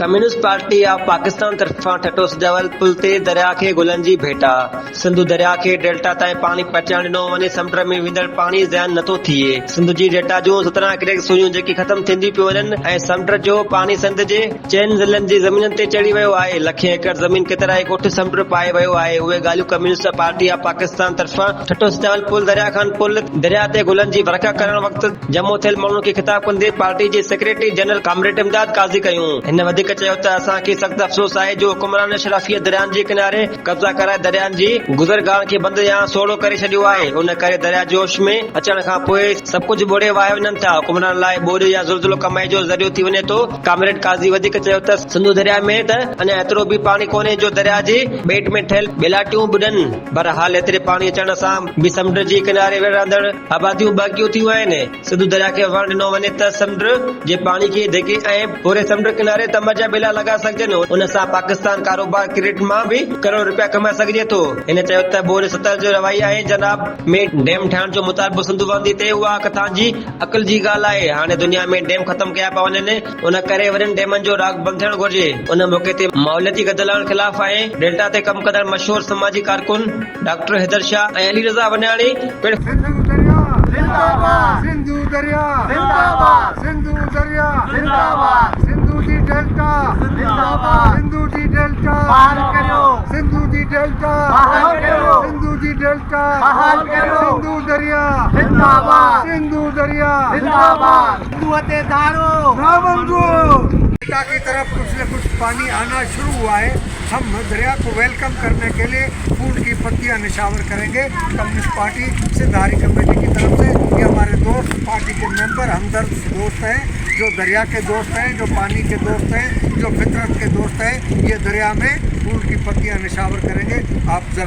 Communist party of Pakistan तरफां ठटो सजावल पुल ते दरिया खे गुलनि जी भेटा। सिंधु दरिया खे डेल्टा ताईं पाणी पहुचाइण ॾिनो वञे, समुंड में वेंदड़ पाणी ज़ाया नथो थिए। सिंध जी डेल्टा जूं 17 क्रेक सुइयूं जेकी ख़तम थींदी पियूं वञनि ऐं समुंड जो पाणी सिंध जे चइनि ज़िलनि जी ज़मीननि ते चढ़ी वियो आहे। लखे एकड़ ज़मीन केतिरा ई ॻोठ समुंड पाए वियो आहे। उहे ॻाल्हियूं कम्युनिस्ट पार्टी ऑफ पाकिस्तान तरफां ठटो सजावल पुल दरिया खान पुल दरिया ते गुलनि जी वर्खा करण वक़्तु जमो थियल माण्हुनि खे ख़िताब कंदे पार्टी जे सेक्रेटरी जनरल कामरेड इमदाद काज़ी कयूं। हिन वधीक चयो त असांखे सख़्तु अफ़सोस आहे जो हुकुमरान शराफ़ियत दरियानि जे किनारे कब्ज़ा कराए दरियानि जी गुज़रगाह खे बंदि या सोढ़ो करे छॾियो आहे। उन करे दरिया जोश में अचण खां पोइ सभु कुझु ॿोड़े वाहे वञनि था। हुकुमरान लाइ ॿोॾि या ज़ुल्ज़ुलो कमाई जो ज़रियो थी वञे थो। कामरेड काज़ी वधीक चयो त सिंधु दरिया में त अञा एतिरो बि पाणी कोन्हे जो दरिया जे ॿेट में ठहियल बेलाटियूं बुॾनि। बहरहाल एतिरे पाणी अचण सां बि समुंड जे किनारे रहंदड़ आबादियूं बाक़ियूं थियूं आहिनि। सिंधु दरिया खे वहण ॾिनो वञे त समुंड जे पाणी खे धिके ऐं पूरे समुंड किनारे तंब जा बेला लॻाए सघजनि। उन सां पाकिस्तान कारोबार क्रेडिट मां बि करोड़ रुपया कमाए सघिजे थो। हिन चयो त बोरे 70 जो रवाई आहे जनाब में डैम ठाहिण जो मुतालबो सिंधु वांदी ते उहा कथा जी अक़ल जी ॻाल्हि आहे। हाणे दुनिया में डैम ख़तम कया पिया वञनि, उन करे वॾनि डैमनि जो राग बंदि थियणु घुर्जे। उन मौके ते माहौलियाती गदिलाइण ख़िलाफ़ ऐं डेल्टा ते कमु कंदड़ मशहूर समाजी कारकुन डॉक्टर हैदर शाह ऐं अली रज़ा वनियाणी सिंधु दरिया जिंदाबाद, सिंधु दरिया जिंदाबाद, सिंधु जी डेल्टा जिंदाबाद, सिंधु जी डेल्टा बहाल करो, सिंधु जी डेल्टा बहाल करो, सिंधु जी डेल्टा बहाल करो, सिंधु दरिया जिंदाबाद, सिंधु दरिया जिंदाबाद, सिंधु ते धारो डेल्टा की तरफ कुछ न कुछ पानी आना शुरू हुआ है। हम दरिया को वेलकम करने के लिए फूल की पत्तियां निशावर करेंगे। कम्युनिस्ट पार्टी सिंधारी कमेटी की तरफ से ये हमारे दोस्त पार्टी के मेंबर हमदर्द दोस्त हैं, जो दरिया के दोस्त हैं, जो पानी के दोस्त हैं, जो फितरत के दोस्त हैं, ये दरिया में फूल की पत्तियां निशावर करेंगे। आप जरा